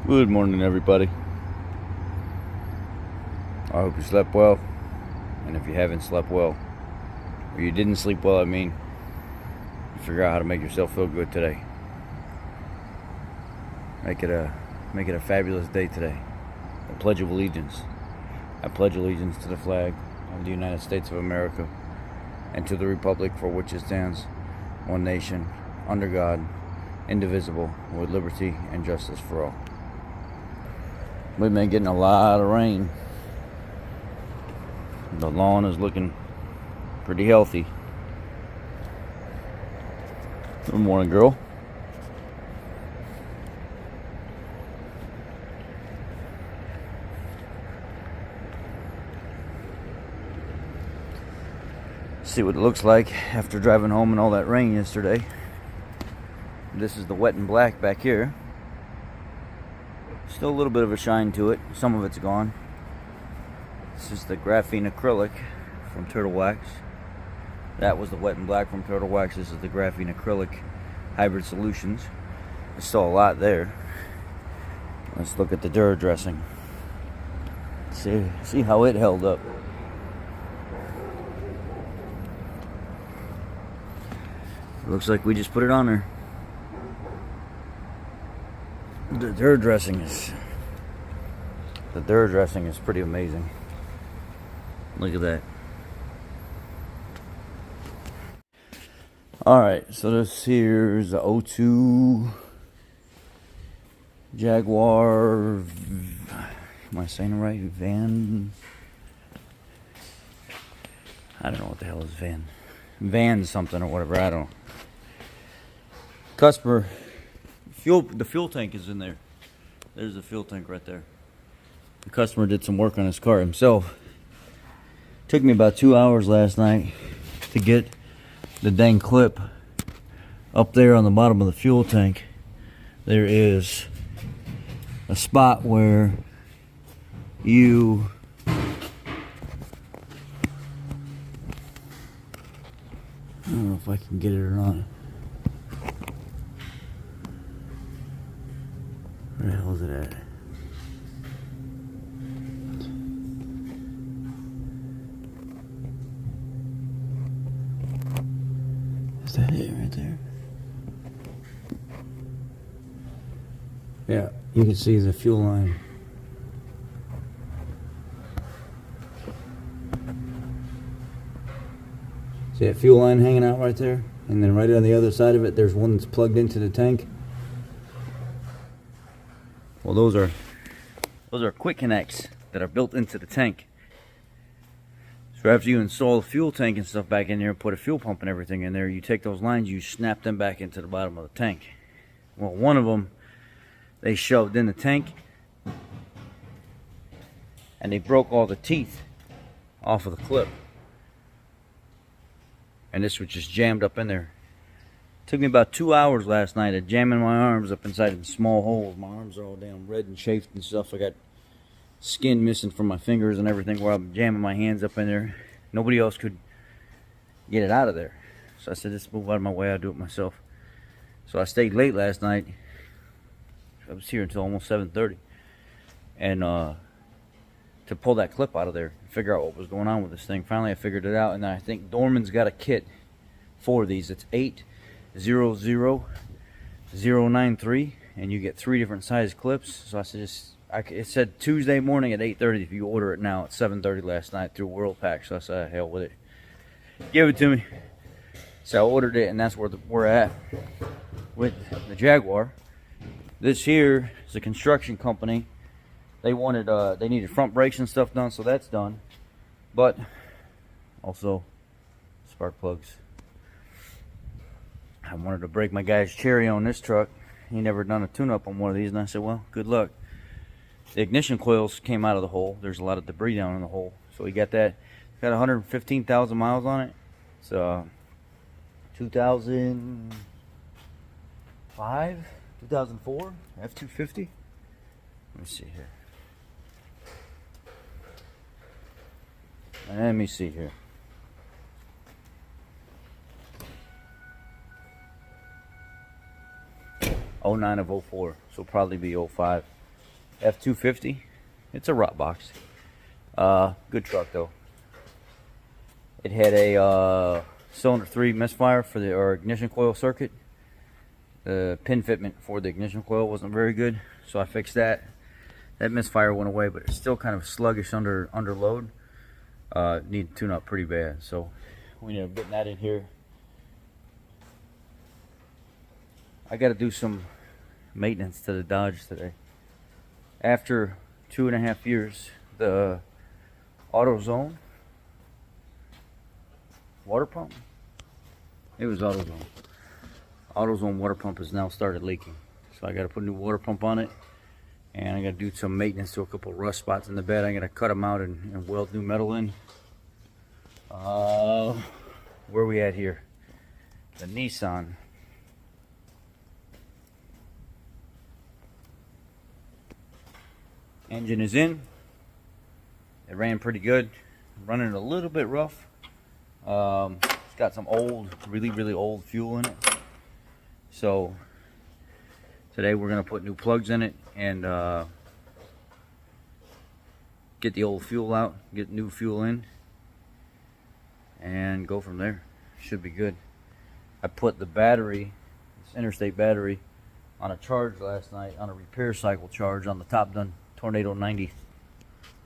Good morning, everybody. I hope you slept well, and if you haven't slept well, or you didn't sleep well, you figure out how to make yourself feel good today. Make it a fabulous day today. The Pledge of Allegiance. I pledge allegiance to the flag of the United States of America and to the republic for which it stands, one nation, under God, indivisible, with liberty and justice for all. We've been getting a lot of rain. The lawn is looking pretty healthy. Good morning, girl. See what it looks like after driving home in all that rain yesterday. This is the wet and black back here. Still a little bit of a shine to it. Some of it's gone. This is the graphene acrylic from Turtle Wax. That was the wet and black from Turtle Wax. This is the graphene acrylic hybrid solutions. There's still a lot there. Let's look at the Dura dressing. See how it held up. Looks like we just put it on there. The Dura dressing is pretty amazing. Look at that. Alright, so this here's the 02 Jaguar. Am I saying it right? I don't know what the hell is van something or whatever. I don't know. Customer the fuel tank is in there. There's the fuel tank right there. The customer did some work on his car himself. Took me about 2 hours last night to get the dang clip up there on the bottom of the fuel tank. There is a spot where you I don't know if I can get it or not. Where the hell is it at? Is that it right there? Yeah, you can see the fuel line. See that fuel line hanging out right there? And then right on the other side of it, there's one that's plugged into the tank. Well, those are quick connects that are built into the tank. So after you install the fuel tank and stuff back in there and put a fuel pump and everything in there, you take those lines, you snap them back into the bottom of the tank. Well, one of them they shoved in the tank and they broke all the teeth off of the clip. And this was just jammed up in there. Took me about 2 hours last night of jamming my arms up inside the small holes. My arms are all damn red and chafed and stuff. I got skin missing from my fingers and everything where I'm jamming my hands up in there. Nobody else could get it out of there. So I said, just move out of my way, I'll do it myself. So I stayed late last night. I was here until almost 7:30. And to pull that clip out of there and figure out what was going on with this thing. Finally I figured it out, and I think Dorman's got a kit for these. It's 800093, and you get 3 different size clips. So I said, it said Tuesday morning at 8:30 if you order it now. At 7:30 last night through Worldpac. So I said, hell with it, give it to me. So I ordered it, and that's where we're at with the Jaguar. This here is a construction company. They needed front brakes and stuff done, so that's done. But also spark plugs. I wanted to break my guy's cherry on this truck. He never done a tune-up on one of these, and I said, well, good luck. The ignition coils came out of the hole. There's a lot of debris down in the hole. So we got that. It's got 115,000 miles on it. It's 2005, 2004 F250. Let me see here. Let me see here. 09 of 04, so probably be 05. F250. It's a rot box. Good truck though. It had a cylinder 3 misfire for our ignition coil circuit. The pin fitment for the ignition coil wasn't very good, so I fixed that. That misfire went away, but it's still kind of sluggish under load. Need to tune up pretty bad, so we ended up getting that in here. I got to do some maintenance to the Dodge today. After 2.5 years, the AutoZone water pump, it was AutoZone water pump has now started leaking, so I got to put a new water pump on it, and I got to do some maintenance to a couple rust spots in the bed. I got to cut them out and weld new metal in. Where are we at here? The Nissan. Engine is in. It ran pretty good. Running a little bit rough. It's got some old, really old fuel in it. So today we're gonna put new plugs in it and get the old fuel out, get new fuel in, and go from there. Should be good. I put the battery, this interstate battery, on a charge last night, on a repair cycle charge on the Top Done Tornado 90.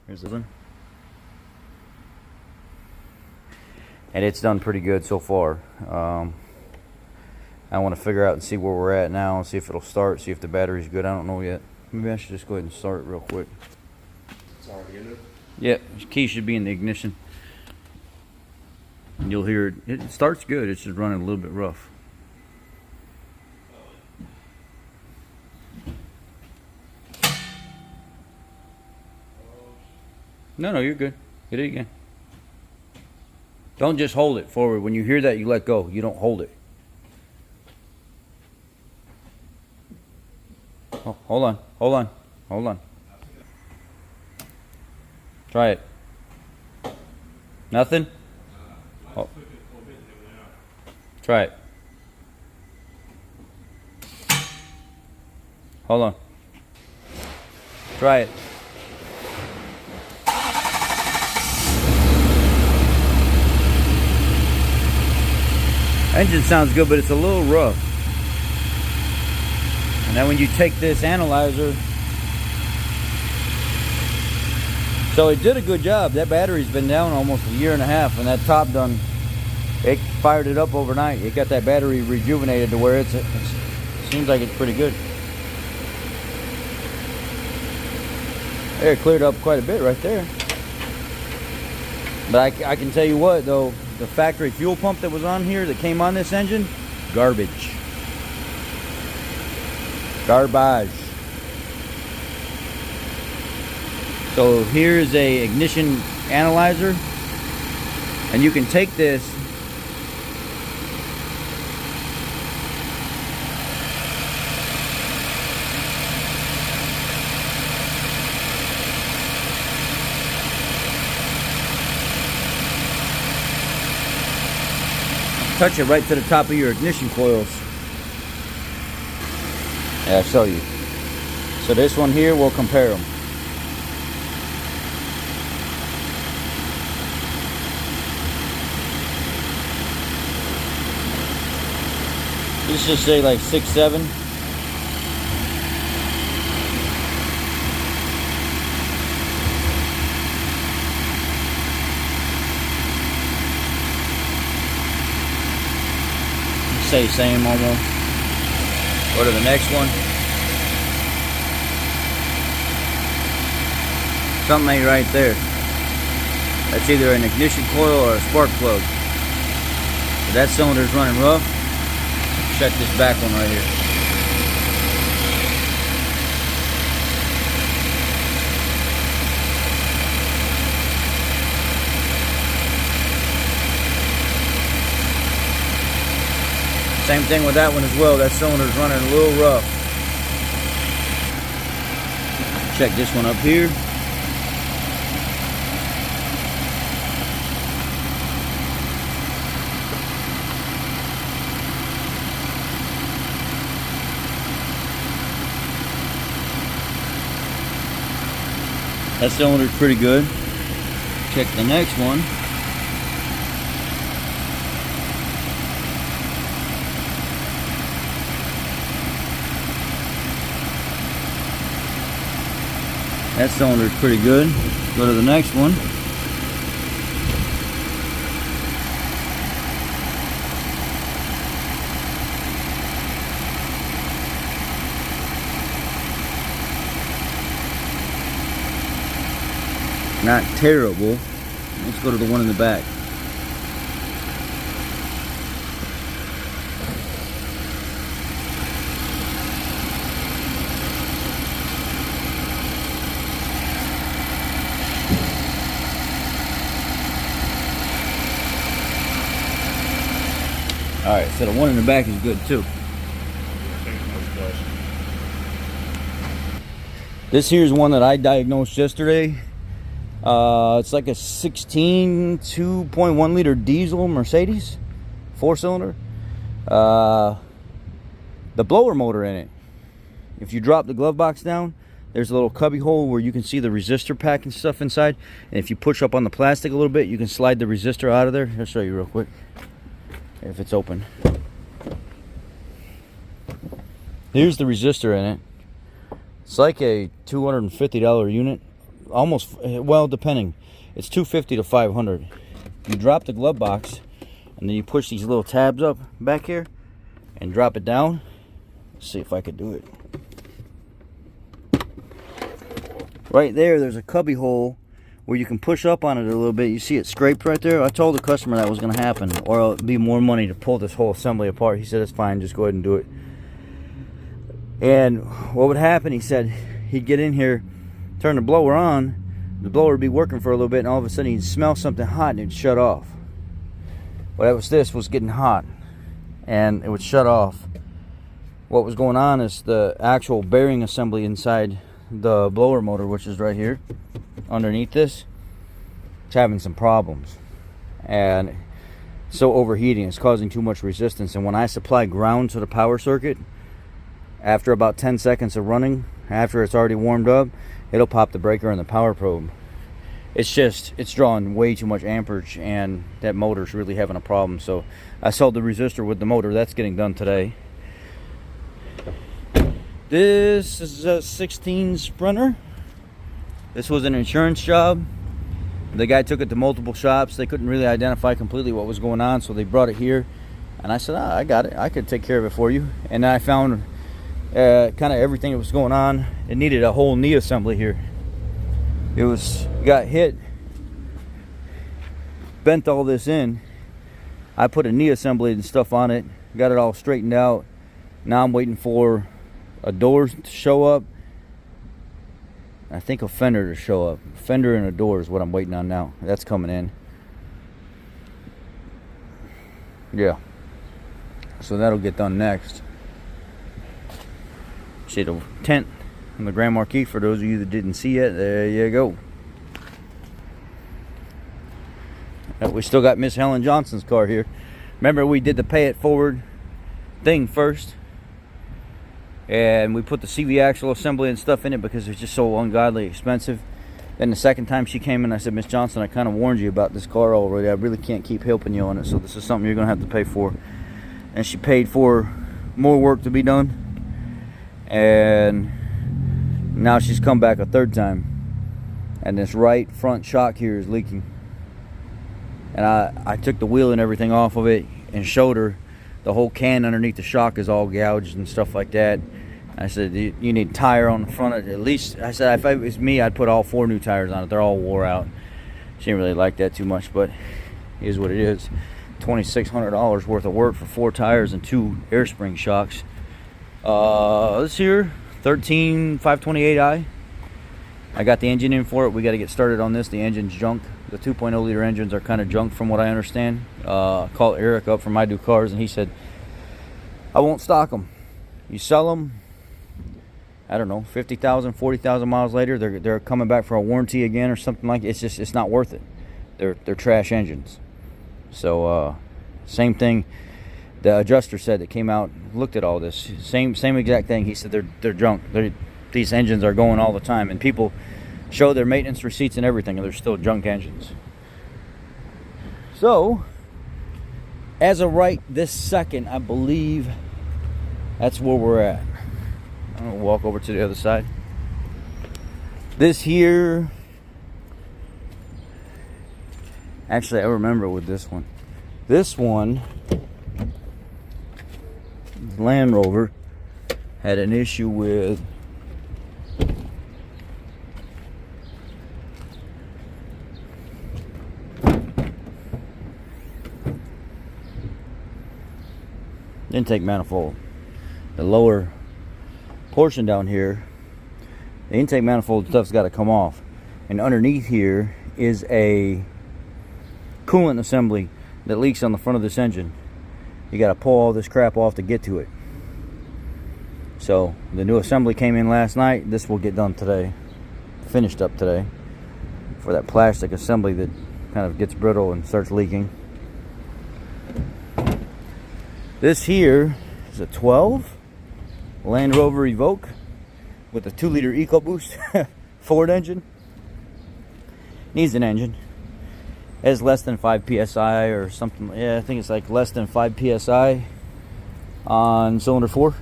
Here's the one. And it's done pretty good so far. I want to figure out and see where we're at now and see if it'll start, see if the battery's good. I don't know yet. Maybe I should just go ahead and start it real quick. It's already in it? Yeah, the key should be in the ignition. And you'll hear it starts good, it's just running a little bit rough. No, you're good. Hit it again. Don't just hold it forward. When you hear that, you let go. You don't hold it. Oh, hold on. Try it. Nothing? Oh. Try it. Hold on. Try it. Engine sounds good, but it's a little rough. And then when you take this analyzer, so it did a good job. That battery's been down almost 1.5 years, and that Top Done, it fired it up overnight. It got that battery rejuvenated to where it seems like it's pretty good. There, it cleared up quite a bit right there. But I can tell you what though, the factory fuel pump that was on here that came on this engine, garbage. Garbage. So here's a ignition analyzer, and you can take this touch it right to the top of your ignition coils. Yeah, I'll show you. So this one here, we'll compare them. Let's just say like 6, 7. Say same almost. Go to the next one. Something ain't right there. That's either an ignition coil or a spark plug. If that cylinder's running rough, check this back one right here. Same thing with that one as well. That cylinder's running a little rough. Check this one up here. That cylinder's pretty good. Check the next one. That cylinder's pretty good. Go to the next one. Not terrible. Let's go to the one in the back. Alright, so the one in the back is good too. This here's one that I diagnosed yesterday. It's like a 16 2.1 liter diesel Mercedes, 4-cylinder. The blower motor in it. If you drop the glove box down, there's a little cubby hole where you can see the resistor pack and stuff inside. And if you push up on the plastic a little bit, you can slide the resistor out of there. I'll show you real quick. If it's open. Here's the resistor in it. It's like a $250 unit. Almost, well, depending. It's $250 to $500. You drop the glove box and then you push these little tabs up back here and drop it down. Let's see if I could do it. Right there's a cubby hole where you can push up on it a little bit. You see it scraped right there. I told the customer that was going to happen, or it'd be more money to pull this whole assembly apart. He said it's fine, just go ahead and do it. And what would happen, he said, he'd get in here, turn the blower on, the blower would be working for a little bit, and all of a sudden he'd smell something hot and it'd shut off. Well, this was getting hot and it would shut off. What was going on is the actual bearing assembly inside the blower motor, which is right here underneath this, it's having some problems, and so overheating, it's causing too much resistance. And when I supply ground to the power circuit, after about 10 seconds of running, after it's already warmed up, it'll pop the breaker in the power probe. It's drawing way too much amperage, and that motor's really having a problem. So I sold the resistor with the motor. That's getting done today. This is a 16 Sprinter. This was an insurance job. The guy took it to multiple shops. They couldn't really identify completely what was going on, so they brought it here. And I said, I got it. I could take care of it for you. And I found kind of everything that was going on. It needed a whole knee assembly here. Got hit, bent all this in. I put a knee assembly and stuff on it, got it all straightened out. Now I'm waiting for a door to show up. I think a fender to show up. Fender and a door is what I'm waiting on now. That's coming in. Yeah. So that'll get done next. See the tent on the Grand Marquis, for those of you that didn't see it, there you go. We still got Miss Helen Johnson's car here. Remember, we did the pay it forward thing first, and we put the CV axle assembly and stuff in it because it's just so ungodly expensive. Then the second time she came in, I said, Miss Johnson, I kind of warned you about this car already. I really can't keep helping you on it, so this is something you're going to have to pay for. And she paid for more work to be done. And now she's come back a third time, and this right front shock here is leaking. And I took the wheel and everything off of it and showed her the whole can underneath the shock is all gouged and stuff like that. I said, you need a tire on the front of it at least. I said, if it was me, I'd put all 4 new tires on it. They're all wore out. She didn't really like that too much, but it is what it is. $2,600 worth of work for 4 tires and 2 air spring shocks. This here 13528i. I got the engine in for it. We got to get started on this. The engine's junk. The 2.0 liter engines are kind of junk from what I understand. Called Eric up from I Do Cars, and he said, I won't stock them. You sell them, I don't know, 50,000, 40,000 miles later, they're coming back for a warranty again or something like that. It's not worth it. They're trash engines. So same thing the adjuster said that came out, looked at all this. Same exact thing. He said they're junk. These engines are going all the time, and people Show their maintenance receipts and everything, and they're still junk engines. So, as of right this second, I believe that's where we're at. I'm gonna walk over to the other side. This here, actually I remember with this one. This one, Land Rover, had an issue with intake manifold. The lower portion down here, the intake manifold stuff's got to come off, and underneath here is a coolant assembly that leaks on the front of this engine. You got to pull all this crap off to get to it. So the new assembly came in last night. This will get done today, finished up today, for that plastic assembly that kind of gets brittle and starts leaking. This here is a 12 Land Rover Evoque with a 2-liter EcoBoost Ford engine. Needs an engine. It has less than 5 psi or something. Yeah, I think it's like less than 5 psi on cylinder 4.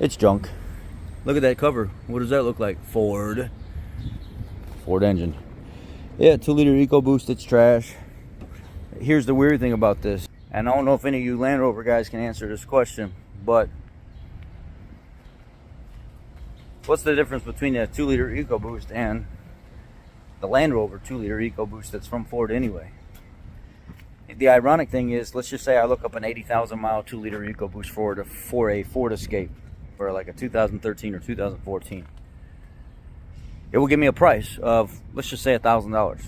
It's junk. Look at that cover. What does that look like? Ford engine. Yeah, 2-liter EcoBoost. It's trash. Here's the weird thing about this. And I don't know if any of you Land Rover guys can answer this question, but what's the difference between a 2-liter EcoBoost and the Land Rover 2-liter EcoBoost that's from Ford anyway? The ironic thing is, let's just say I look up an 80,000 mile 2-liter EcoBoost for a Ford Escape for like a 2013 or 2014. It will give me a price of, let's just say, $1,000,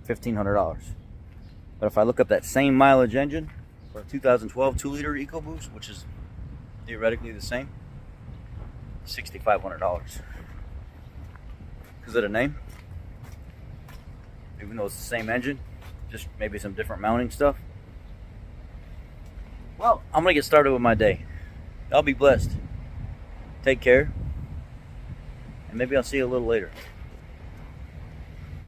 $1,500. But if I look up that same mileage engine for a 2012 2-liter EcoBoost, which is theoretically the same, $6,500. Because of the name, even though it's the same engine, just maybe some different mounting stuff. Well, I'm gonna get started with my day. Y'all be blessed. Take care, and maybe I'll see you a little later.